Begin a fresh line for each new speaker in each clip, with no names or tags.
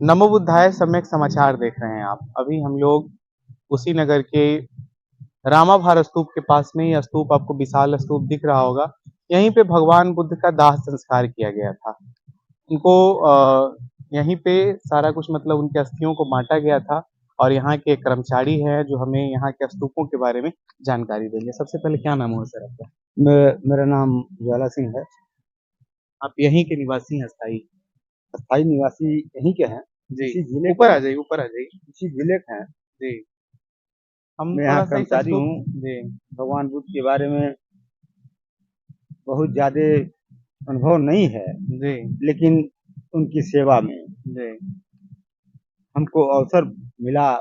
नमो बुद्धाय सम्यक समाचार देख रहे हैं आप। अभी हम लोग कुशीनगर के रामाभार स्तूप के पास में, ये स्तूप आपको विशाल स्तूप दिख रहा होगा। यहीं पे भगवान बुद्ध का दाह संस्कार किया गया था। उनको यहीं पे सारा कुछ मतलब उनके अस्थियों को बांटा गया था। और यहाँ के एक कर्मचारी हैं जो हमें यहाँ के स्तूपों के बारे में जानकारी देंगे। सबसे पहले क्या नाम हुआ सर आपका?
मेरा नाम ज्वाला सिंह है।
आप यहीं के निवासी हैं स्थायी?
स्थायी निवासी यहीं के हैं।
जी,
इसी जिले
ऊपर
के
आ जाइए, ऊपर आ जाइए।
इसी जिले के हैं।
जी, हम
मैं यहाँ
थोड़ा सा एक
कर्मचारी
स्तूप।
हूँ।
जी,
भगवान बुद्ध के बारे में बहुत ज्यादा अनुभव नहीं है,
जी,
लेकिन उनकी सेवा में
जी,
हमको अवसर मिला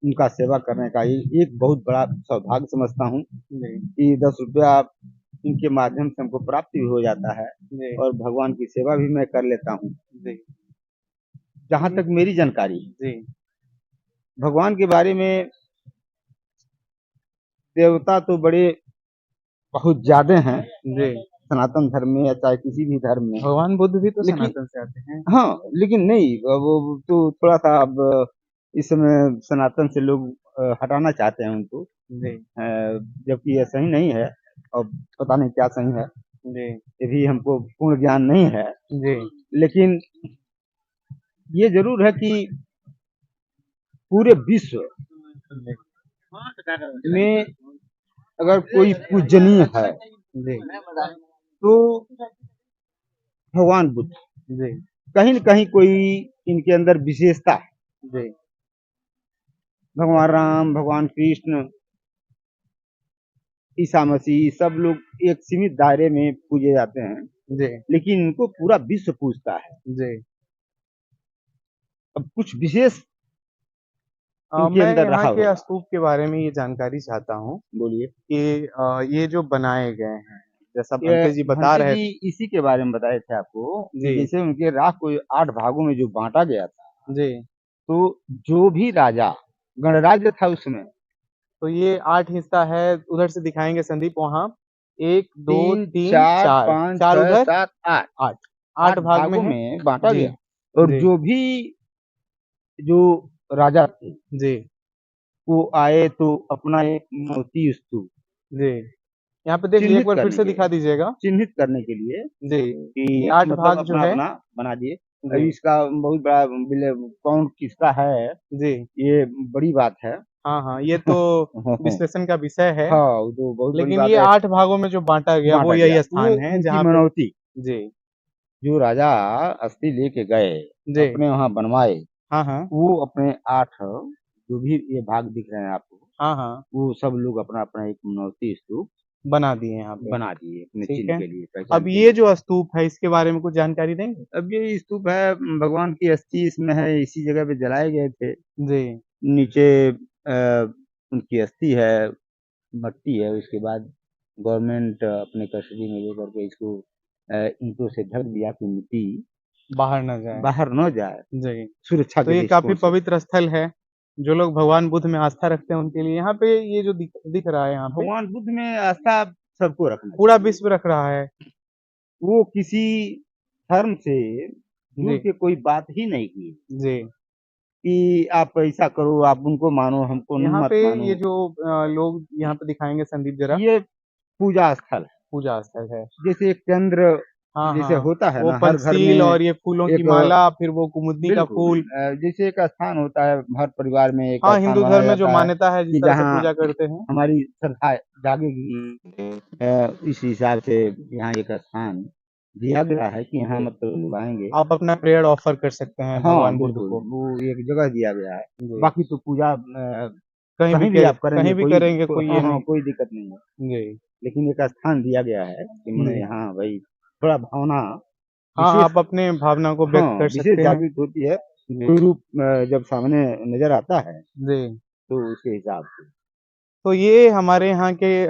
उनका सेवा करने का। ये एक बहुत बड़ा सौभाग्य समझता हूँ
जी,
कि 10 रुपया इनके माध्यम से हमको प्राप्ति भी हो जाता है
जी,
और भगवान की सेवा भी मैं कर लेता हूँ।
जी,
जहाँ तक मेरी जानकारी,
जी,
भगवान के बारे में देवता तो बड़े बहुत ज्यादा हैं
जी।
सनातन धर्म में या चाहे किसी भी धर्म में।
भगवान बुद्ध भी तो
लेकिन
सनातन से आते हैं।
हाँ, लेकिन नहीं, वो तो थोड़ा सा अब इस समय सनातन से लोग हटाना चाहते हैं उनको,
जी,
जबकि ये सही नहीं है। और पता नहीं क्या सही है,
जी,
ये भी हमको पूर्ण ज्ञान नहीं है।
जी,
लेकिन ये जरूर है कि पूरे विश्व
जी,
में अगर कोई पूजनीय है
जी,
तो भगवान बुद्ध।
जी,
कहीं न कहीं कोई इनके अंदर विशेषता है।
जी,
भगवान राम, भगवान कृष्ण, ईसा मसीह सब लोग एक सीमित दायरे में पूजे जाते हैं,
जी,
लेकिन इनको पूरा विश्व पूजता है।
जी।
अब कुछ विशेष इनके
मैं
अंदर
यहाँ
रहा
के
होगा।
स्तूप के बारे में ये जानकारी चाहता हूँ
बोलिए।
कि ये जो बनाए गए हैं, जैसा
ये
भंते जी बता
भंते
रहे
जी
थे।
इसी के बारे में बताए थे आपको कि
जी,
जैसे उनके राख को 8 भागों में जो बांटा गया था,
जी।
तो जो भी राजा गणराज्य था उसमें
तो ये 8 हिस्सा है, उधर से दिखाएँगे संदीप वहाँ। 1, 2,
3,
3,
4,
4,
5,
4
6,
उधर,
7, 8
8। 8
8
भाग में
भागों
है।
में बांटा
जी,
गया। और
जी,
जो भी जो राजा थे
जी,
वो आए तो अपना एक मोती स्तूप
जी। यहाँ पे देखिए, एक बार फिर से दिखा दीजिएगा।
चिन्हित करने के लिए
जी, ये
कि
8
मतलब
भाग जो
अपना
है।
अपना बना दिए।
जी,
अभी इसका बहुत बड़ा कौन किसका है,
जी।
ये बड़ी बात है।
हाँ, हाँ, ये तो विश्लेषण का विषय है।
हाँ, वो तो बहुत बड़ी
लेकिन
बात
ये
है।
8 भागों में जो बाँटा गया, वो
बांटा गया
यही
वो
स्थान है
उनकी
जहाँ पे।
मनौती।
जी,
जो राजा अस्थि लेके गए
जी।
अपने वहां बनवाए,
हाँ, हाँ।
वो अपने 8 जो भी ये भाग दिख रहे हैं आपको,
हाँ, हाँ।
वो सब लोग अपना अपना एक मनौती स्तूप
बना दिए यहाँ पे।
बना दिए अपने
ठीक
चिन्ह
है।
के लिए, पहचान
अब
के
ये
लिए।
जो स्तूप है, इसके बारे में कुछ जानकारी देंगे?
अब ये स्तूप है, भगवान की अस्थि इसमें है, इसी जगह पे जलाए गए थे।
जी,
नीचे उनकी अस्थि है, मट्टी है। उसके बाद गवर्नमेंट अपने कस्टडी में लेकर के इसको ईंटों से ढक दिया कि मिट्टी
बाहर ना जाए।
बाहर न जाए,
जी।
सुरक्षा
तो
के
ये काफ़ी
दृष्टिकोण से।
पवित्र स्थल है, जो लोग भगवान बुद्ध में आस्था रखते हैं उनके लिए। यहाँ पे ये जो दिख दिख रहा है यहाँ पे,
भगवान बुद्ध में आस्था सबको रखना
पूरा
चाहिए।
विश्व रख रहा है।
वो किसी धर्म से जुड़
जी,
के कोई बात ही नहीं की
जी।
कि आप ऐसा करो, आप उनको मानो, हमको
यहाँ
मत
पे
मानो।
ये जो लोग यहाँ पे दिखाएँगे संदीप ज़रा,
ये पूजा स्थल है।
पूजा स्थल है।
जैसे एक चंद्र
हाँ,
जैसे
हाँ।
होता है
वो
ना हर घर
पंचशील
में
और ये फूलों की
एक,
माला, फिर वो कुमुदनी का
बिल्कुल
फूल।
जैसे एक स्थान होता है, हर परिवार में एक
हाँ,
स्थान
हिंदू
बनाया
धर्म में जो
जाता है
मान्यता है, जिस
कि
तरह से
जहाँ
पूजा करते हैं।
हमारी श्रद्धा जागेगी। इस हिसाब से यहाँ एक स्थान दिया गया है कि यहाँ मतलब लोग आएंगे।
आप अपना प्रेयर ऑफर कर सकते हैं
हाँ,
भगवान बुद्ध
बिल्कुल,
को।
वो एक जगह दिया गया है।
जी,
बाकी तो पूजा
कहीं भी
कहीं भी
करे,
आप करेंगे,
कहीं भी करेंगे, कोई
हाँ,
ये
हाँ,
नहीं।
कोई दिक्कत नहीं है।
जी,
लेकिन एक स्थान दिया गया है कि माने
जी।
यहाँ भाई थोड़ा भावना
हाँ,
विशेष,
आप अपने भावना को व्यक्त
हाँ,
कर
विशेष
सकते हैं।
जागृत होती है।
जी,
कोई रूप जब सामने नज़र आता है,
जी।
तो उसके हिसाब से।
तो ये हमारे यहाँ के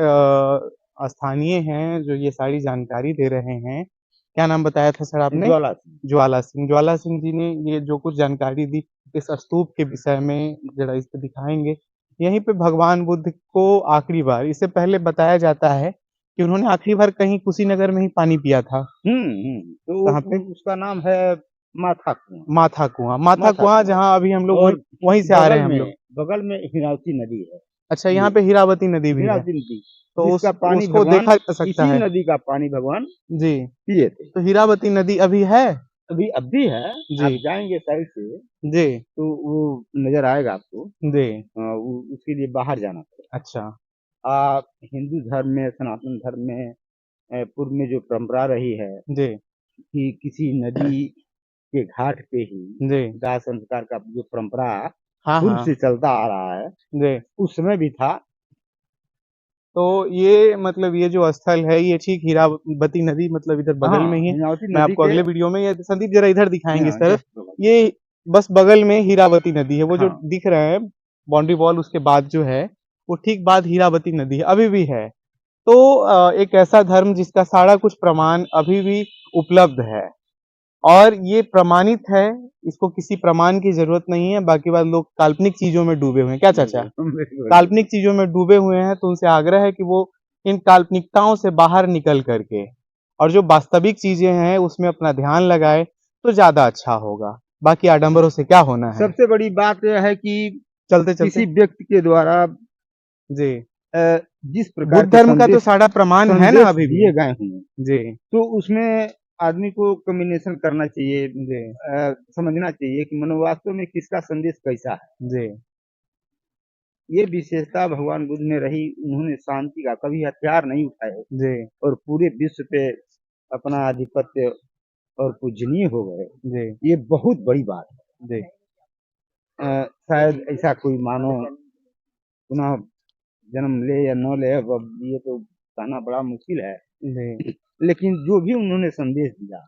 स्थानीय हैं, जो ये सारी जानकारी दे रहे हैं। क्या नाम बताया था सर आपने?
ज्वाला सिंह।
ज्वाला सिंह। ज्वाला सिंह जी ने ये जो कुछ जानकारी दी, इस स्तूप के विषय में ज़रा इस पे दिखाएँगे। यहीं पे भगवान बुद्ध को आखिरी बार, इससे पहले बताया जाता है कि उन्होंने आखिरी बार कहीं कुशीनगर में ही पानी पिया था।
तो
कहाँ पे?
उसका नाम है माथा कुआं।
माथा कुआं
माथा कुआं
जहाँ अभी हम लोग
और
वहीं से आ रहे हैं हम लोग।
बगल में हिरावती नदी है।
अच्छा, यहाँ
ये
पे हीरावती नदी भी है,
हिरावती नदी,
तो
जिसका पानी
उसको
भगवान,
देखा जा सकता
इसी
है।
नदी का पानी भगवान
जी,
पिए थे।
तो हीरावती नदी अभी है?
अभी अब भी है,
जी,
आप जाएंगे साइड से
जी,
तो वो नजर आएगा आपको।
जी,
उसके लिए बाहर जाना पड़ेगा।
अच्छा,
हिंदू धर्म में, सनातन धर्म में पूर्व में जो परंपरा रही है
जी,
कि किसी नदी के घाट पे ही
जी,
दाह संस्कार का जो परंपरा
हाँ,
पूर्व
हाँ,
से चलता आ रहा है,
जी।
उस समय भी था।
तो ये मतलब ये जो स्थल है ये ठीक हीरावती नदी मतलब इधर बगल में
हाँ,
ही है।
हिमावती
मैं
नदी
आपको
के,
अगले वीडियो में, ये संदीप जरा इधर दिखाएंगे इस
हाँ,
तरफ। ये बस बगल में हीरावती नदी है, वो जो
हाँ,
दिख रहे हैं बाउंड्री वॉल, उसके बाद जो है वो ठीक बाद हीरावती नदी है, अभी भी है। तो एक ऐसा धर्म जिसका सारा कुछ प्रमाण अभी भी उपलब्ध है और ये प्रमाणित है, इसको किसी प्रमाण की जरूरत नहीं है। बाकी बात, लोग काल्पनिक चीजों में डूबे हुए हैं, क्या चाचा?
बिल्कुल।
काल्पनिक चीजों में डूबे हुए हैं, तो उनसे आग्रह है कि वो इन काल्पनिकताओं से बाहर निकल करके और जो वास्तविक चीजें हैं उसमें अपना ध्यान लगाए तो ज्यादा अच्छा होगा। बाकी आडंबरों से क्या होना है।
सबसे बड़ी बात यह है कि
चलते चलते
किसी व्यक्ति के द्वारा
जी,
जिस प्रकार
बुद्ध
के
धर्म का तो सारा प्रमाण है ना
संदेश
अभी भी।
दिए गए हैं,
जी,
तो उसमें आदमी को कम्बिनेशन करना चाहिए,
जी,
समझना चाहिए कि मनोवास्तव में किसका संदेश कैसा है।
जी,
ये विशेषता भगवान बुद्ध में रही। उन्होंने शांति का कभी हथियार नहीं उठाए
जी,
और पूरे विश्व पे अपना आधिपत्य और पूजनीय हो गए।
जी,
ये बहुत बड़ी बात है।
जी,
शायद ऐसा कोई मानो पुनः जन्म ले या न ले, अब ये तो कहना बड़ा मुश्किल है।
जी,
लेकिन जो भी उन्होंने संदेश दिया,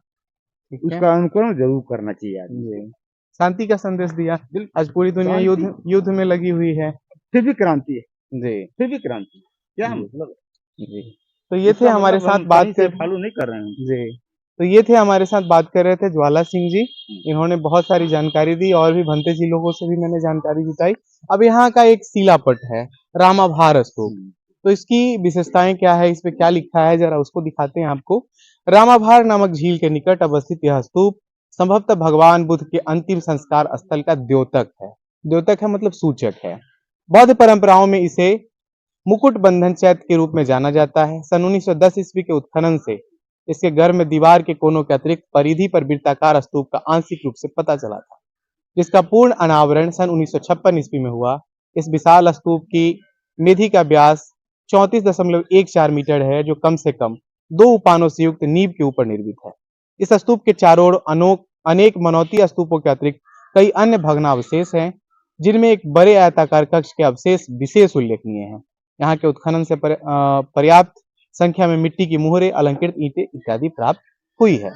ठीक है।
उसका अनुकरण जरूर करना चाहिए आदमी को।
जी, शांति का संदेश दिया।
बिल्कुल,
आज पूरी दुनिया
शांति।
युद्ध में लगी हुई है।
फिर भी क्रांति है,
जी,
फिर भी क्रांति है। क्या
जी,
मतलब है?
जी। तो ये थे
इसका
हमारे
मतलब
साथ
हम
बात
कहीं से
कर
फॉलो नहीं कर रहे हैं।
जी, तो ये थे हमारे साथ बात कर रहे थे ज्वाला सिंह जी। इन्होंने बहुत सारी जानकारी दी और भी भंते जी लोगों से भी मैंने जानकारी जुटाई। अब यहाँ का एक शिलापट है, रामाभार स्तूप। तो इसकी विशेषताएं क्या है, इस पे क्या लिखा है, जरा उसको दिखाते हैं आपको। रामाभार नामक झील के निकट अवस्थित यह स्तूप संभवतः भगवान बुद्ध के अंतिम संस्कार स्थल का द्योतक है। द्योतक है मतलब सूचक है। बौद्ध परंपराओं में इसे मुकुट बंधन चैत्य के रूप में जाना जाता है। सन 1910 ईस्वी के उत्खनन से इसके गर्भ में दीवार के कोनों के अतिरिक्त परिधि पर वृत्ताकार स्तूप का आंशिक रूप से पता चला था, जिसका पूर्ण अनावरण सन 1956 ईस्वी में हुआ। इस विशाल स्तूप की निधि का व्यास 34.14 मीटर है, जो कम से कम 2 उपानों से युक्त नींव के ऊपर निर्मित है। इस स्तूप के चारों ओर अनेक मनौती स्तूपों के अतिरिक्त कई अन्य भग्नावशेष हैं, जिनमें एक बड़े आयताकार कक्ष के अवशेष विशेष उल्लेखनीय हैं। यहाँ के उत्खनन से पर्याप्त संख्या में मिट्टी की मुहरें, अलंकृत ईंटें इत्यादि प्राप्त हुई है।